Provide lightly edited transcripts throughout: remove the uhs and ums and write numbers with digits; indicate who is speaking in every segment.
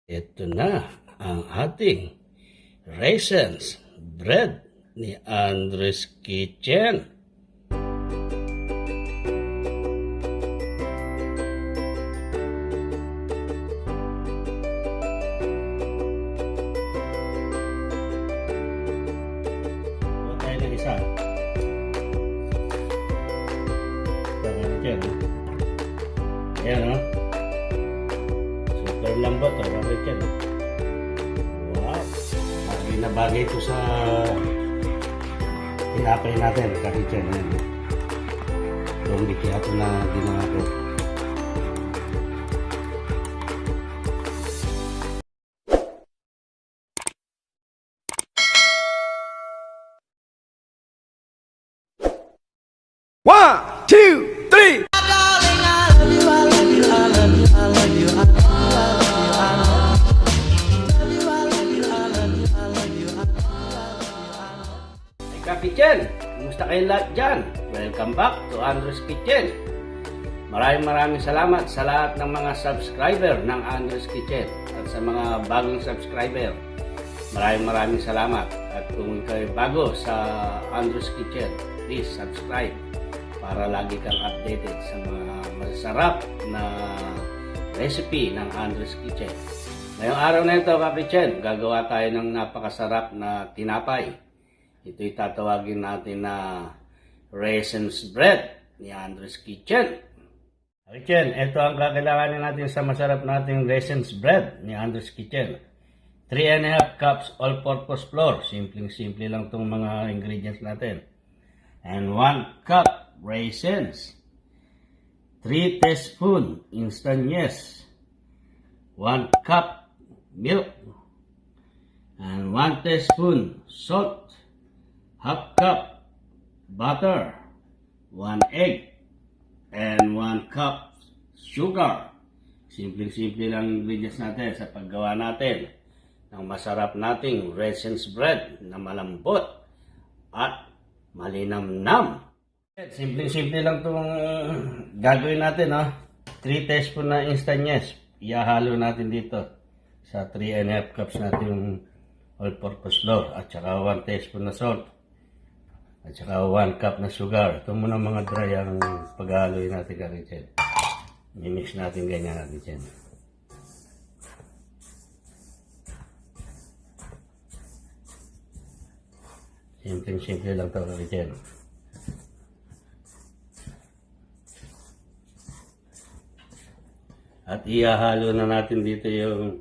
Speaker 1: Ito na ang ating raisins bread ni Andres Kitchen. Buat tayo ng isa. Ito nga Kitchen. Ayan o. Super lambot o. Kitchen. Wow. Bagay na bagay ito sa tinapay natin. Kitchen. Itong bikiato na ginawa ko.
Speaker 2: One, two, three.
Speaker 1: Hey Ka-Kitchen! Kumusta kayong lahat dyan? Welcome back to Andres Kitchen. Maraming salamat sa lahat ng mga subscriber ng Andres Kitchen at sa mga bagong subscriber. Maraming salamat. At kung kayo bago sa Andres Kitchen, please subscribe para lagi kang updated sa mga masarap na recipe ng Andres Kitchen. Ngayong araw na ito, Ka-Kitchen, gagawa tayo ng napakasarap na tinapay. Ito'y tatawagin natin na raisins bread ni Andres Kitchen. Kitchen, ito ang kakailanganin natin sa masarap nating raisins bread ni Andres Kitchen. 3½ cups all-purpose flour. Simpleng-simple lang itong mga ingredients natin. And 1 cup raisins. 3 teaspoon instant yes. 1 cup milk. And 1 teaspoon salt. Half cup butter, 1 egg, and 1 cup sugar. Simple-simple lang ingredients natin sa paggawa natin ng masarap nating raisins bread na malambot at malinamnam. Simple-simple lang itong gagawin natin. 3 teaspoon na instant yes. Ihahalo natin dito sa 3½ cups natin all-purpose flour at saka 1 teaspoon na salt. At saka 1 cup na sugar. Ito muna mga dry ang paghahaloy natin, Ka-Kitchen. I-mix natin ganyan natin dyan. Simple lang ito, Ka-Kitchen. At ihahalo na natin dito yung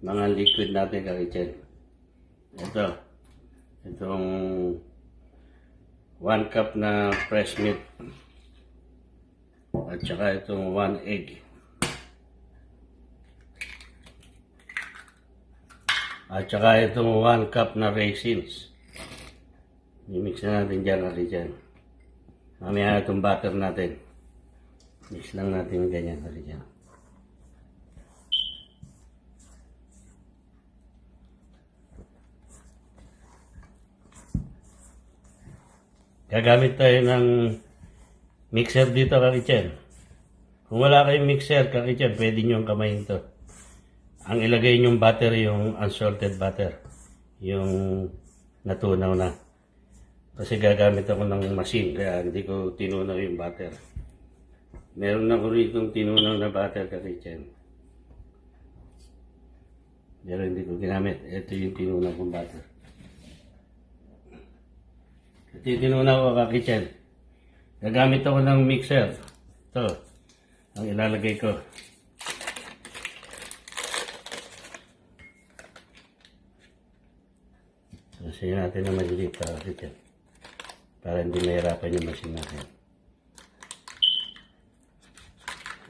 Speaker 1: mga liquid natin, Ka-Kitchen. Itong 1 cup na fresh milk at saka itong 1 egg at saka itong 1 cup na raisins. I-mix na natin dyan natin dyan. Mamaya itong butter natin, mix lang natin ganyan natin dyan. Gagamit tayo ng mixer dito, Ka-Kitchen. Kung wala kayong mixer, Ka-Kitchen, pwede nyo ang kamayin to. Ang ilagay nyong butter, yung unsalted butter. Yung natunaw na. Kasi gagamit ako ng machine, kaya hindi ko tinunaw yung butter. Meron ako rito tinunaw na butter, Ka-Kitchen. Pero hindi ko ginamit. Ito yung tinunaw kong butter. Tinunaw ko, Ka-Kitchen. Gagamit ako ng mixer. Ito, ang ilalagay ko. Sasayin natin na malilit, Ka-Kitchen. Para hindi mahirapan yung machine natin.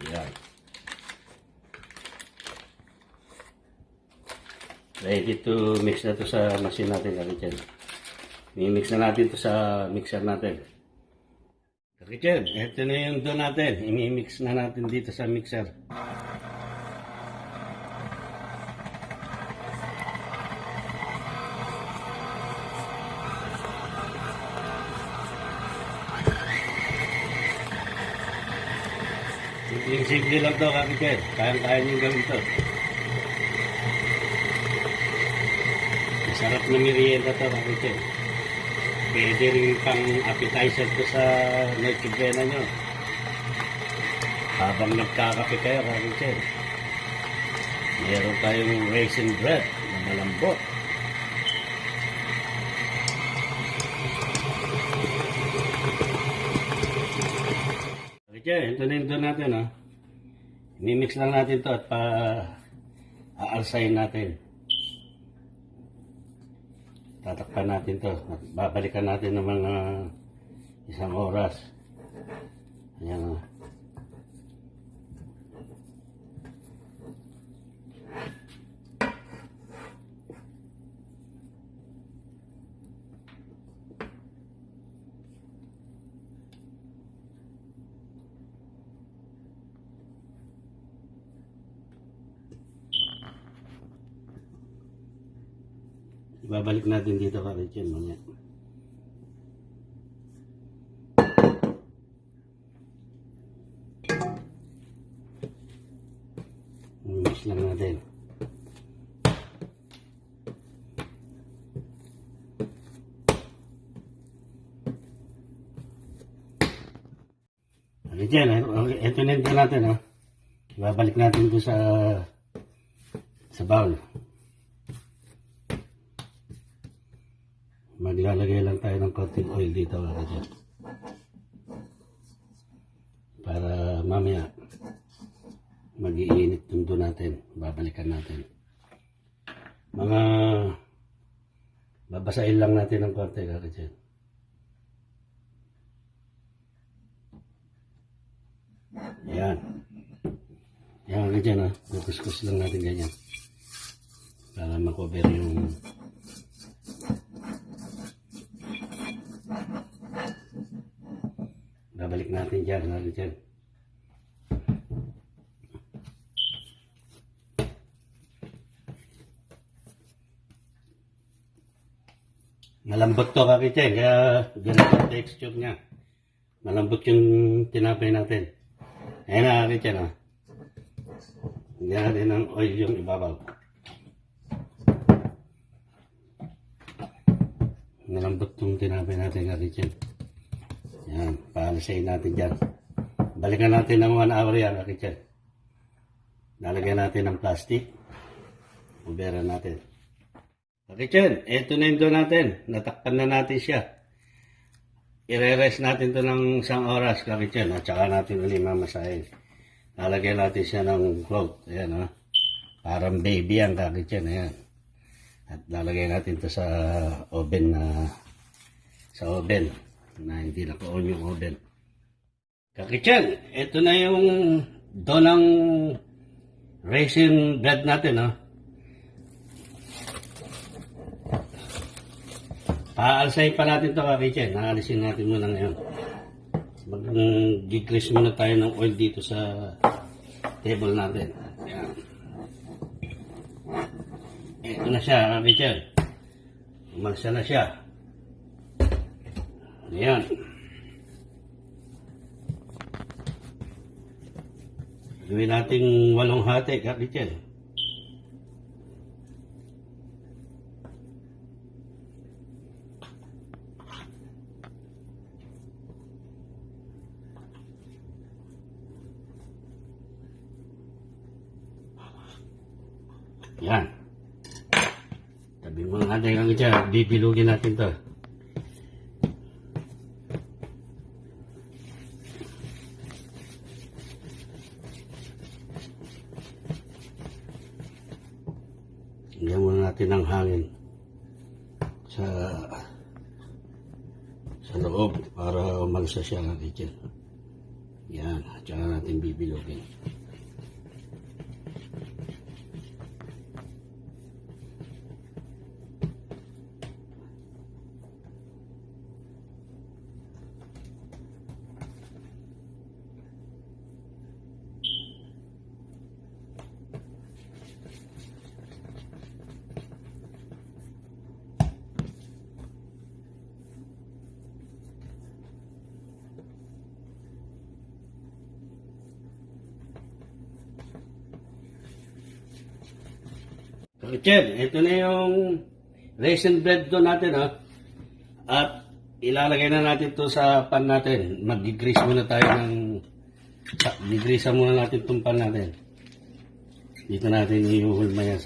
Speaker 1: Ayan. Ready to mix na ito sa machine natin, Ka-Kitchen. I-mix na natin ito sa mixer natin. Ka-Kitchen, ito na yung dough natin. I-mix na natin dito sa mixer. Simple lang to, Ka-Kitchen. Kaya-kaya nyo gawin to. Masarap na merienda to, Kakichen. Pwede rin pang appetizer to sa Noche Buena nyo. Habang nagkakape kayo, Kakichen. Meron tayong raisin bread na malambot. Kakichen, ito na yung doon natin, ha. Mimix lang natin to at aalsayin natin. Tatakpan natin to at babalikan natin ng mga 1 oras. Ayan o. Ibabalik natin dito, Kakichen, mamaya. Mix lang natin. Kakichen, ito na ito natin, ha. Ibabalik natin ito sa bowl. Maglalagay lang tayo ng konting oil dito, Kakichen. Para mamaya mag-iinit tundo natin. Babalikan natin. Mga babasahin lang natin ng konti, Kakichen. Ayan. Ayan, Kakichen, ha. Kukuskus lang natin ganyan. Para makover yung babalik natin dyan, Kakichen. Malambot to, Kakichen, kaya ganito ang texture niya. Malambot yung tinapay natin. Ayan na, Kakichen, ha. Hinggan natin ng oil yung ibabaw. Malambot yung tinapay natin, Kakichen. Yan, paalisayin natin dyan. Balikan natin ng 1 hour yan, Kakichen. Lalagyan natin ng plastic. Uberan natin. Kakichen, eto na yung doon natin. Natakpan na natin siya. I-rest natin to ng 1 oras, Kakichen. At saka natin ulit mamasahin. Lalagyan natin siya ng cloth. Ayan, ha. Parang baby yan, Kakichen. Ayan. At lalagyan natin to sa oven na hindi naka-on yung oven. Kakichen, ito na yung donang raisin bread natin, ha. Paalsahin pa natin ito, Kakichen. Naalisin natin muna ngayon. Mag-grease muna tayo ng oil dito sa table natin. Ayan. Ito na siya, Kakichen. Umalsa na siya. Ayan. Gawin natin 8 hati, Kakichen. Yan. Tabi mo nga natin, Kakichen. Bibilugin natin to. Hinggan muna natin ang hangin sa loob para umalsa siya, Kakichen. Yan. At saka natin bibilugin. Kakichen, ito na yung raisin bread doon natin, at ilalagay na natin to sa pan natin. Mag-grease muna tayo i-grease muna natin itong pan natin. Dito natin iuhulma yan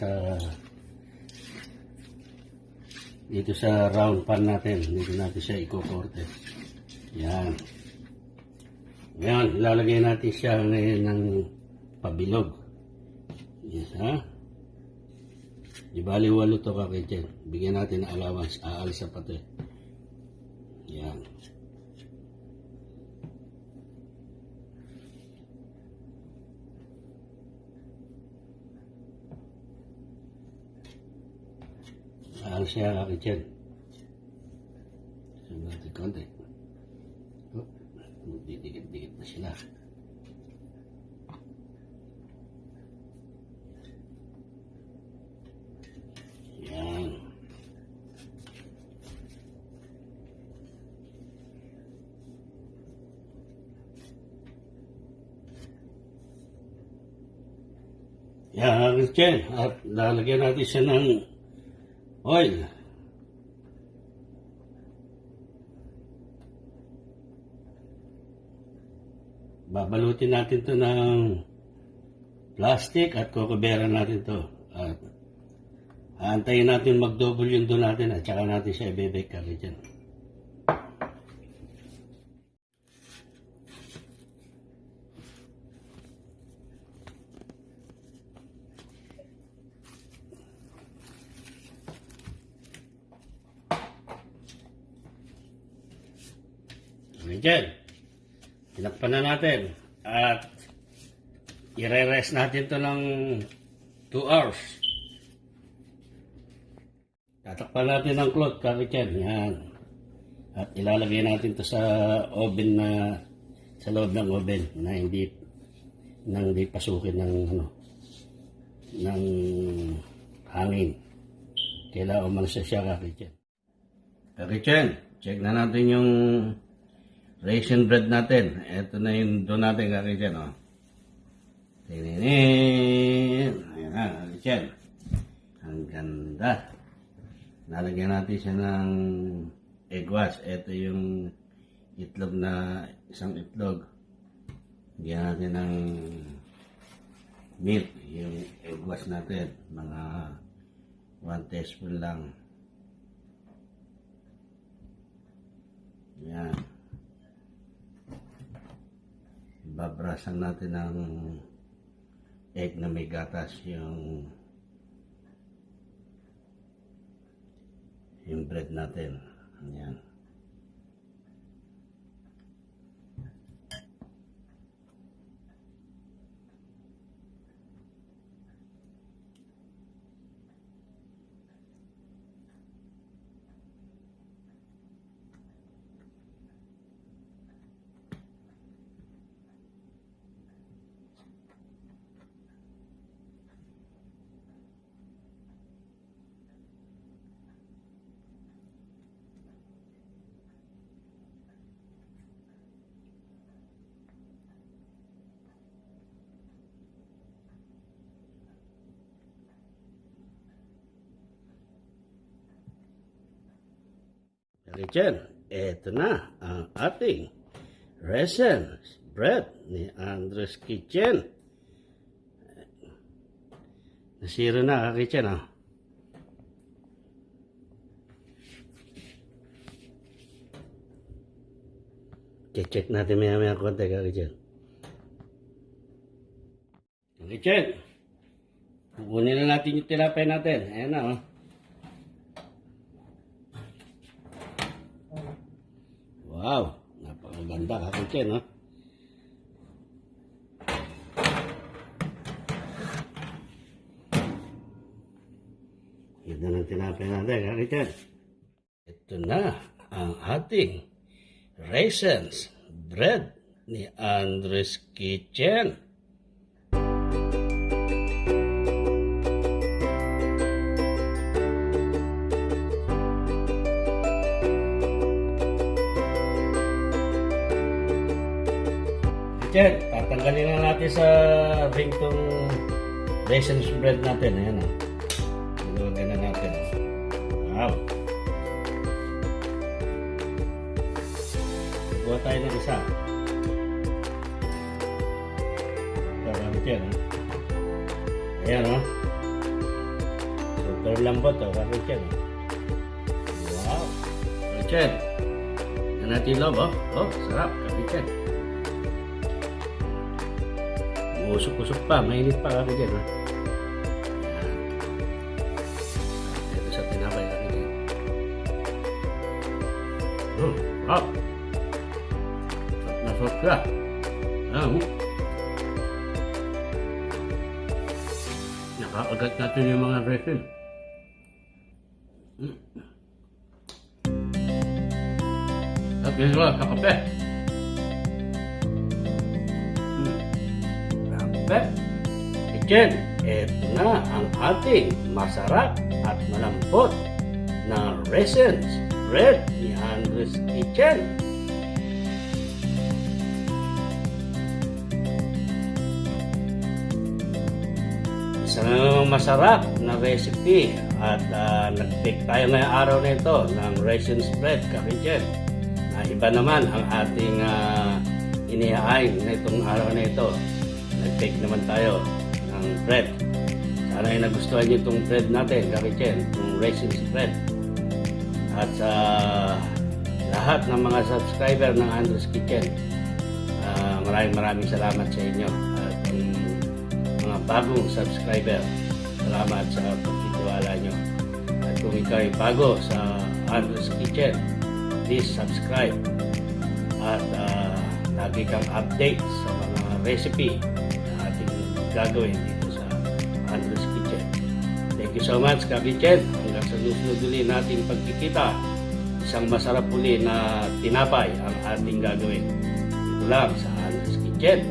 Speaker 1: dito sa round pan natin. Dito natin siya ikukorte. Yan. Ngayon, ilalagay natin siya ngayon ng pabilog. Yes, ha? Di bali 8 to kakitchen. Bigyan natin ng allowance. Aalis sa pati. Yan. Aalis siya kakitchen. So, natin konti. Dikit-dikit na sila. Yan. Yan, Christian. At lalagyan natin siya ng oil. Babalutin natin to ng plastic at kukubera natin to. At aantayin natin mag-double yung doon natin at saka natin siya i-bake kami dyan. Okay dyan. Tinakpan na natin at i-rest natin to ng 2 hours. Tatakpan natin ng cloth, kakityan. Yan. At ilalagay natin to sa oven sa loob ng oven na hindi pasukin ng hangin. Kailangan umalis siya, kakityan. Kakityan, check na natin yung raisin bread natin. Ito na yung doon natin, kakityan, Tininin. Ayan na, kakityan. Ang ganda. Nalagyan natin siya ng egg wash. Ito yung itlog isang itlog. Lagyan natin ng milk. Yung egg wash natin. Mga 1 teaspoon lang. Yan. Babrasan natin ng egg na may gatas yung bread natin. Ayan. Kakityan, eto na ang ating raisin bread ni Andres Kitchen. Nasiro na, kakityan, check natin maya konti, kakityan. Kakityan, kukunin na natin yung tilapay natin. Ayan na, Wow, napakaganda, kakityan, Ganda ng tinapay natin, kakityan. Ito na ang ating raisins bread ni Andres Kitchen. Kitchen, tatanggalin na natin sa ring tong raisins bread natin. Ayan, Ilagay na natin. Wow. Ayan o. Super lambot o, Kapichen. Wow. Kapichen. Yan natin loob o. Oh, sarap, Kapichen. Usok-usok pa, mainit pa Kapichen ha. Ayan. Ito sa tinapay Kapichen. Sarap. Sarap na sarap ka. Nakakagat natin yung mga resin. At yun ba, sa kape. Kape. Kitchen, eto na ang ating masarap at malambot na resin spread ni Andres Kitchen. Isang masarap na recipe at nag-bake tayo ngayong araw na ito ng resin spread, Kapichen. Na iba naman ang ating inihain na itong araw na ito. Nag-bake naman tayo ng bread. Sana ay nagustuhan niyo itong bread natin, Kapichen, itong resin spread. At sa lahat ng mga subscriber ng Andres Kitchen, maraming salamat sa inyo. At mga bagong subscriber, salamat sa pagtitiwala nyo. At kung ikaw ay bago sa Andres Kitchen, please subscribe at lagi kang update sa mga recipe na ating gagawin dito sa Andres Kitchen. Thank you so much, Kapichen. Hanggang sa susunod uli nating pagkikita, isang masarap uli na tinapay ang ating gagawin. Dito lang sa Andres Kitchen.